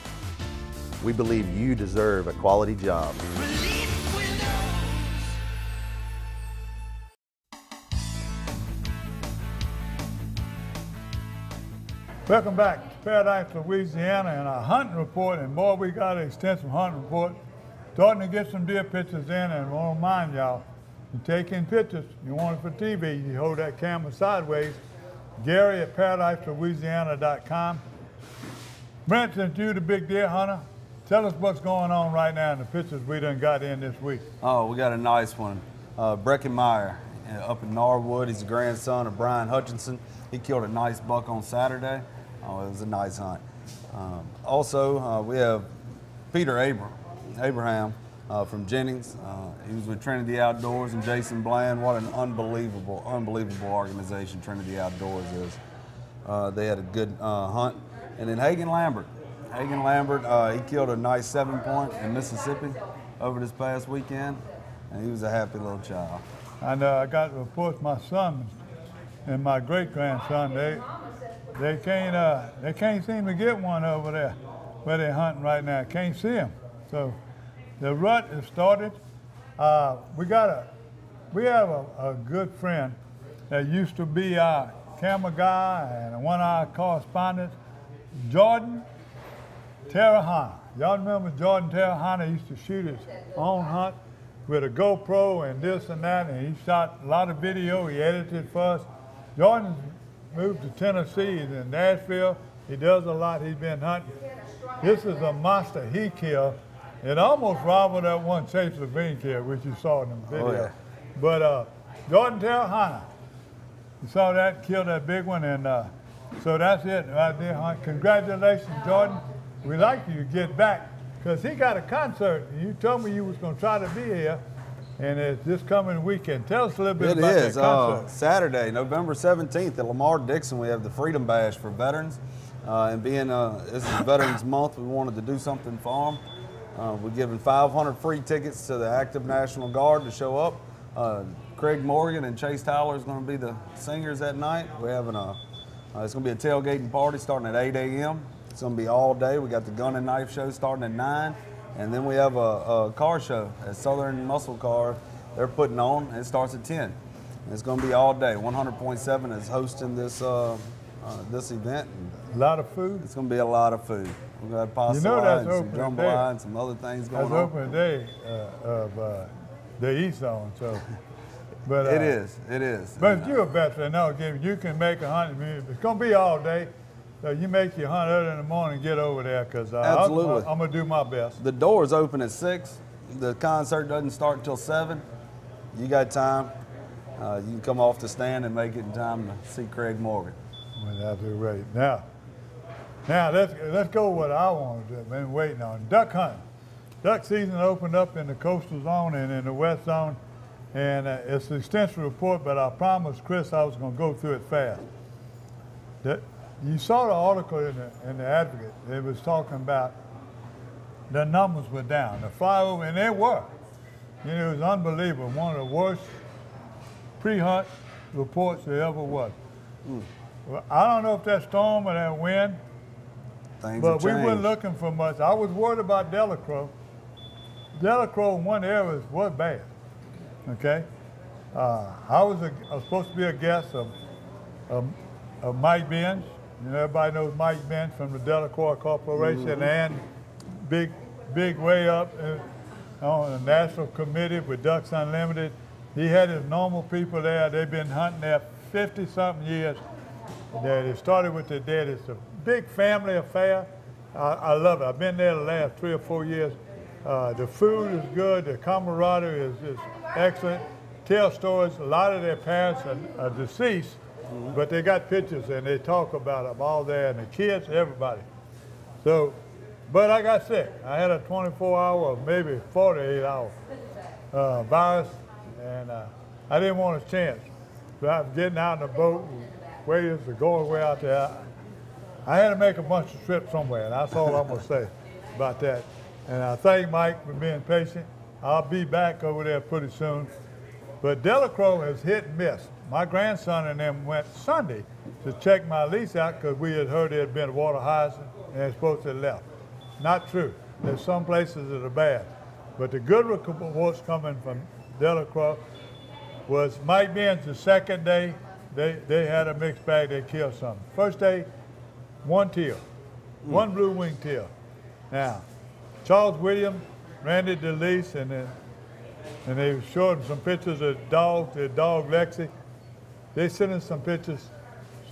We believe you deserve a quality job. Welcome back to Paradise, Louisiana, and our hunting report. And boy, we got an extensive hunting report. Starting to get some deer pictures in, and I want to remind y'all, you take in pictures, you want it for TV, you hold that camera sideways. Gary at ParadiseLouisiana.com. Brent, since you're the big deer hunter, tell us what's going on right now in the pictures we done got in this week. Oh, we got a nice one. Breckenmeyer up in Norwood. He's the grandson of Brian Hutchinson. He killed a nice buck on Saturday. Oh, it was a nice hunt. Also, we have Peter Abraham from Jennings. He was with Trinity Outdoors and Jason Bland. What an unbelievable organization Trinity Outdoors is. They had a good hunt. And then Hagen Lambert. He killed a nice 7-point in Mississippi over this past weekend, and he was a happy little child. And I got reports my son and my great-grandson, they can't seem to get one over there where they're hunting right now. Can't see them. So the rut has started. We have a good friend that used to be our camera guy and one of our correspondents, Jordan Terahana. Y'all remember Jordan Terahana used to shoot his own hunt with a GoPro and this and that, and he shot a lot of video. He edited for us. Jordan's moved to Tennessee. He's in Nashville. He does a lot. He's been hunting. This is a monster he killed. It almost rivaled that one Chase Levine killed, which you saw in the video. Oh, yeah. But Jordan Terahana, you saw that, killed that big one, and so that's it right there, hunt. Congratulations, Jordan. We'd like you to get back, because he got a concert. You told me you was going to try to be here, and it's this coming weekend. Tell us a little bit about that concert. Saturday, November 17th at Lamar Dixon, we have the Freedom Bash for veterans. And being this is Veterans Month, we wanted to do something for them. We're giving 500 free tickets to the active National Guard to show up. Craig Morgan and Chase Tyler is going to be the singers that night. We're having it's going to be a tailgating party starting at 8 a.m. It's going to be all day. We got the Gun and Knife show starting at 9. And then we have a car show at Southern Muscle Car. They're putting on, and it starts at 10. And it's going to be all day. 100.7 is hosting this this event. A lot of food? It's going to be a lot of food. We've got pasta and some jambalaya and some other things going on. That's opening day of the East Zone, so. But, it is. But you're a veteran, no, you can make a hunt. It's going to be all day. So you make your hunt early in the morning and get over there, because I'm going to do my best. The doors open at 6. The concert doesn't start until 7. You got time. you can come off the stand and make it in time to see Craig Morgan. Well, that's great. Now let's go what I want to do. I've been waiting on duck hunting. Duck season opened up in the coastal zone and in the west zone, and it's an extensive report, but I promised Chris I was going to go through it fast. You saw the article in the Advocate. It was talking about the numbers were down, the flyover, and they were. You know, it was unbelievable. One of the worst pre-hunt reports there ever was. Well, I don't know if that storm or that wind, but we weren't looking for much. I was worried about Delacroix. Delacroix in one area was bad, okay? I was supposed to be a guest of Mike Benz. You know, everybody knows Mike Benz from the Delacroix Corporation and big way up on the national committee with Ducks Unlimited. He had his normal people there. They've been hunting there 50-something years. They started with their dad. It's a big family affair. I love it. I've been there the last 3 or 4 years. The food is good. The camaraderie is excellent. Tell stories. A lot of their parents are deceased, but they got pictures and they talk about them all there, and the kids, everybody. So, but I got sick. I had a 24-hour or maybe 48-hour virus, and I didn't want a chance. So I was getting out in the boat, going way out there. I had to make a bunch of trips somewhere, and that's all I'm going to say about that. And I thank Mike for being patient. I'll be back over there pretty soon. But Delacroix has hit and miss. My grandson and them went Sunday to check my lease out because we had heard there had been a water hyacinth and they're supposed to have left. Not true. There's some places that are bad. But the good reports coming from Delacroix was Mike Benz the second day, they had a mixed bag, they killed something. First day, one teal, one blue-winged teal. Now, Charles Williams rented the lease, and they showed him some pictures of dogs, their dog Lexi. They sent us some pictures,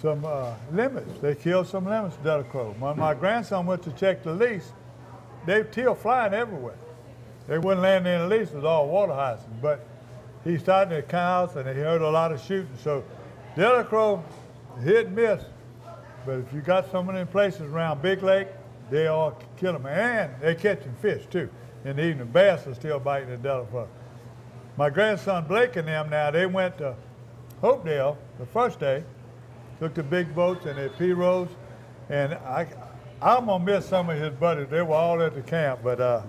some lemons. They killed some lemons, Delacroix. When my grandson went to check the lease, they teal flying everywhere. They wouldn't land in the lease, it was all water hyacinth. But he started the cows, and he heard a lot of shooting. So Delacroix hit and miss. But if you got some of them places around Big Lake, they all kill them. And they're catching fish, too. In the evening, bass are still biting the Delacroix. My grandson Blake and them now, they went to Hopedale the first day, took the big boats and their pirogues, and I'm going to miss some of his buddies. They were all at the camp, but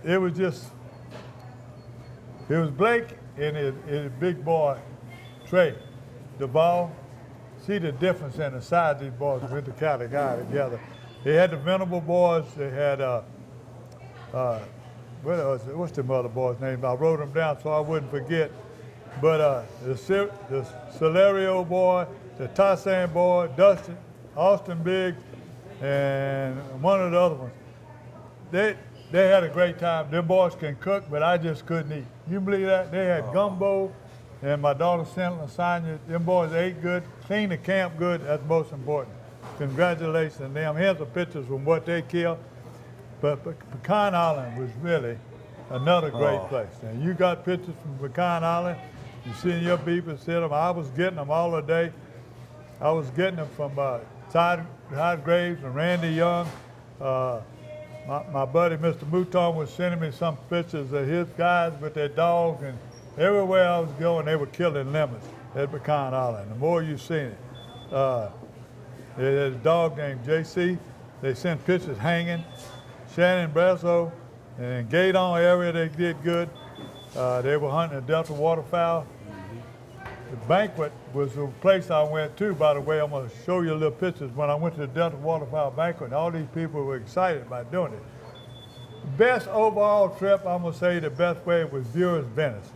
it was Blake and his big boy, Trey Duvall. See the difference in the size these boys went to Cali guy together. They had the Venable boys. They had, what's the other boy's name? I wrote them down so I wouldn't forget. But the Celerio boy, the Tassan boy, Dustin, Austin Biggs, and one of the other ones. They had a great time. Them boys can cook, but I just couldn't eat. You believe that? They had gumbo. And my daughter, Lasagna, them boys ate good, cleaned the camp good. That's most important. Congratulations to them. Here's the pictures from what they killed. But Pecan Island was really another great place. And you got pictures from Pecan Island. You see your people see them. I was getting them all the day. I was getting them from Todd Graves and Randy Young. My buddy, Mr. Mouton, was sending me some pictures of his guys with their dogs, and everywhere I was going, they were killing lemons at Pecan Island. The more you've seen it. They had a dog named JC. They sent pictures hanging. Shannon Brasso and Gaydon area, they did good. They were hunting the Delta waterfowl. The banquet was the place I went to, by the way. I'm going to show you a little pictures. When I went to the Delta waterfowl banquet, all these people were excited about doing it. Best overall trip, I'm going to say the best way was Viewers Venice.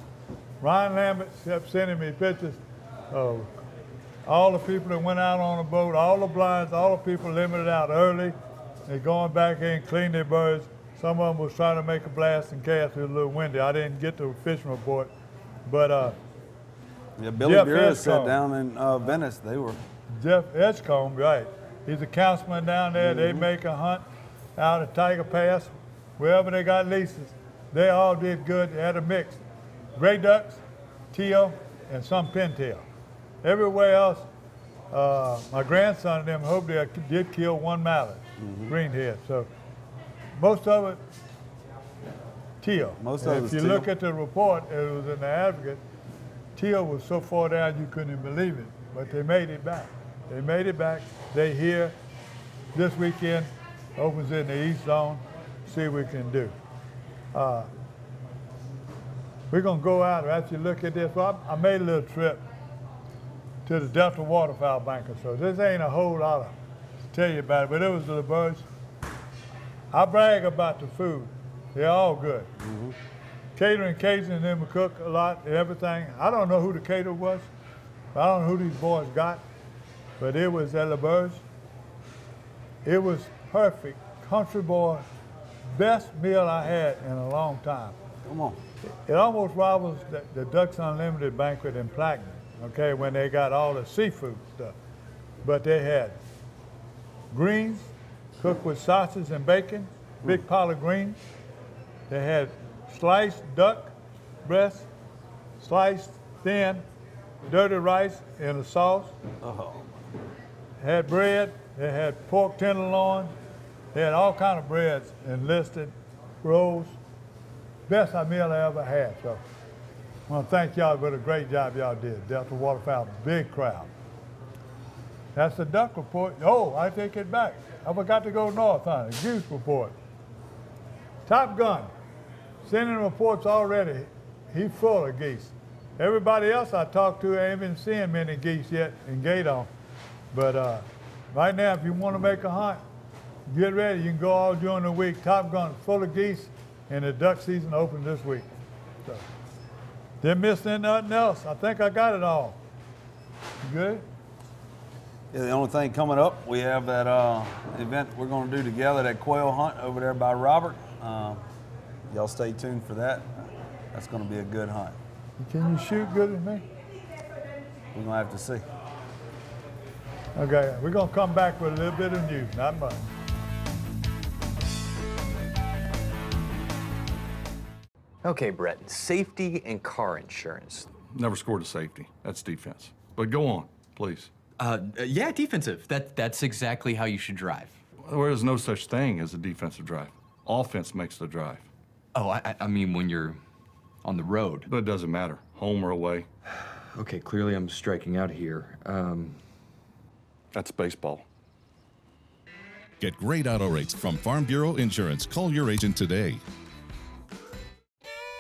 Ryan Lambert kept sending me pictures of all the people that went out on the boat, all the blinds, all the people limited out early. They're going back in, clean their birds. Some of them was trying to make a blast and cast. It was a little windy. I didn't get the fishing report. But yeah, Billy Beer sat down in Venice. They were. Jeff Edgecombe, right. He's a councilman down there. They make a hunt out of Tiger Pass. Wherever they got leases, they all did good. They had a mix. Gray ducks, teal, and some pintail. Everywhere else, my grandson and them hoped they did kill one mallard, greenhead. So most of it, teal. Most of it if was you look teal. at the report, it was in the Advocate, teal was so far down you couldn't even believe it, but they made it back. They made it back. They here this weekend, opens in the East Zone, see what we can do. We're gonna go out and actually look at this. Well, I made a little trip to the Delta Waterfowl Banquet, so this ain't a whole lot to tell you about it, but it was the birds. I brag about the food. They're all good. Catering Cajun and them cook a lot and everything. I don't know who the caterer was. I don't know who these boys got, but it was at the birds. It was perfect. Country boy, best meal I had in a long time. Come on. It almost rivals the Ducks Unlimited banquet in Plaquemine, okay, when they got all the seafood stuff. But they had greens cooked with sausage and bacon, big pot of greens. They had sliced duck breast, sliced thin, dirty rice in a sauce. Had bread, they had pork tenderloin, they had all kind of breads enlisted, rolls. Best meal I ever had. So I want to thank y'all for the great job y'all did. Delta Waterfowl, big crowd. That's the duck report. Oh, I take it back. I forgot to go north on it. Goose report. Top Gun, sending reports already. He's full of geese. Everybody else I talked to ain't been seeing many geese yet in Gaydon. But right now, if you want to make a hunt, get ready. You can go all during the week. Top Gun, full of geese. And the duck season opens this week. So, didn't miss nothing else. I think I got it all. You good? Yeah, the only thing coming up, we have that event we're going to do together, that quail hunt over there by Robert. Y'all stay tuned for that. That's going to be a good hunt. Can you shoot good as me? We're going to have to see. Okay, we're going to come back with a little bit of news, not much. Okay, Brett, safety and car insurance. Never scored a safety. That's defense. But go on, please. Yeah, defensive. That's exactly how you should drive. There is no such thing as a defensive drive. Offense makes the drive. Oh, I mean when you're on the road. But it doesn't matter, home or away. Okay, clearly I'm striking out here. That's baseball. Get great auto rates from Farm Bureau Insurance. Call your agent today.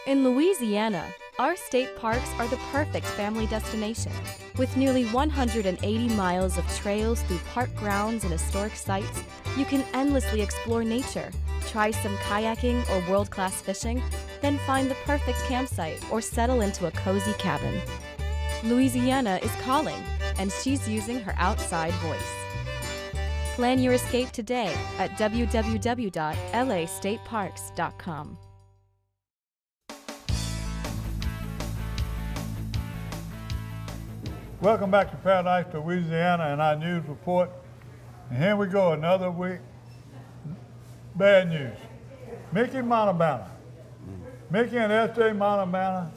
In Louisiana, our state parks are the perfect family destination. With nearly 180 miles of trails through park grounds and historic sites, you can endlessly explore nature, try some kayaking or world-class fishing, then find the perfect campsite or settle into a cozy cabin. Louisiana is calling, and she's using her outside voice. Plan your escape today at www.lastateparks.com. Welcome back to Paradise, Louisiana, and our news report. And here we go, another week. Bad news. Mickey Montalbano. Mickey and S.J. Montalbano,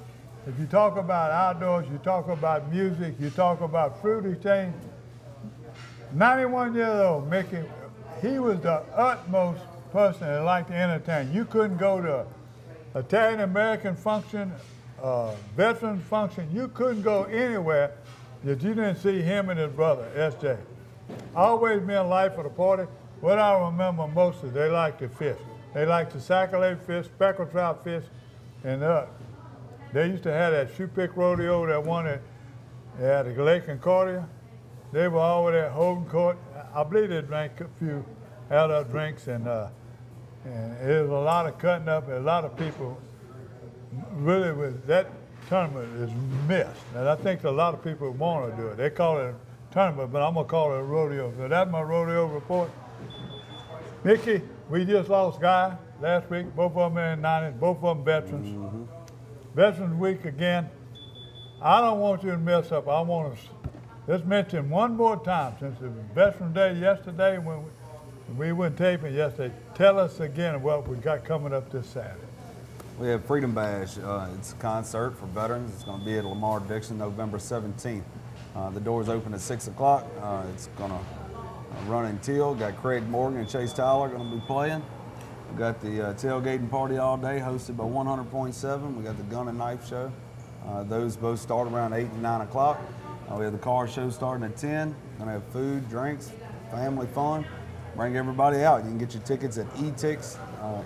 if you talk about outdoors, you talk about music, you talk about fruity things. 91 years old, Mickey, he was the utmost person that liked to entertain. You couldn't go to an Italian-American function, veteran function, you couldn't go anywhere that you didn't see him and his brother, S.J. Always been life of the party. What I remember most is they liked to fish. They liked to sac-a-lait fish, speckled trout fish, and they used to have that shoe pick rodeo, that one at the Lake Concordia. They were over there at Holden Court. I believe they drank a few adult drinks, and there was a lot of cutting up, and a lot of people really with that tournament is missed. And I think a lot of people want to do it. They call it a tournament, but I'm going to call it a rodeo. So that's my rodeo report. Mickey, we just lost Guy last week. Both of them in the 90s, both of them veterans. Veterans Week again. I don't want you to mess up. I want to just mention one more time, since it was Veterans Day yesterday, when we went taping yesterday, tell us again what we got coming up this Saturday. We have Freedom Badge. It's a concert for veterans. It's going to be at Lamar Dixon November 17th. The doors open at 6 o'clock. It's going to run until. Got Craig Morgan and Chase Tyler going to be playing. We've got the tailgating party all day hosted by 100.7. We got the gun and knife show. Those both start around 8 and 9 o'clock. We have the car show starting at 10. Going to have food, drinks, family fun. Bring everybody out. You can get your tickets at etix.com,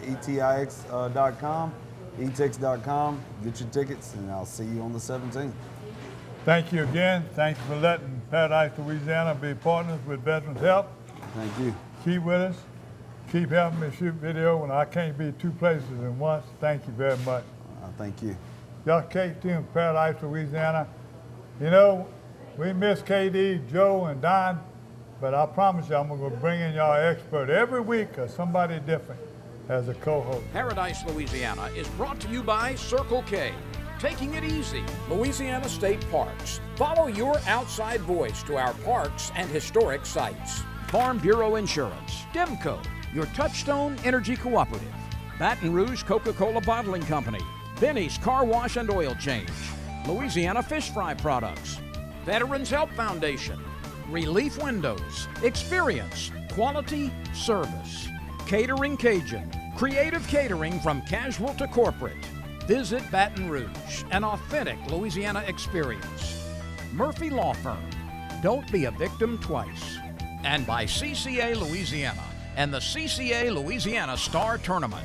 etix.com. Get your tickets, and I'll see you on the 17th. Thank you again. Thank you for letting Paradise, Louisiana be partners with Veterans Help. Thank you. Keep with us. Keep helping me shoot video when I can't be two places at once. Thank you very much. Thank you. Y'all, KT in Paradise, Louisiana. You know, we miss KD, Joe, and Don, but I promise you I'm going to bring in y'all expert every week or somebody different as a co-host. Paradise, Louisiana is brought to you by Circle K. Taking it easy, Louisiana State Parks. Follow your outside voice to our parks and historic sites. Farm Bureau Insurance, Demco, your Touchstone Energy Cooperative. Baton Rouge Coca-Cola Bottling Company, Benny's Car Wash and Oil Change, Louisiana Fish Fry Products, Veterans Help Foundation, Relief Windows, Experience, Quality, Service, Catering Cajun, creative catering from casual to corporate. Visit Baton Rouge, an authentic Louisiana experience. Murphy Law Firm, don't be a victim twice. And by CCA Louisiana and the CCA Louisiana Star Tournament.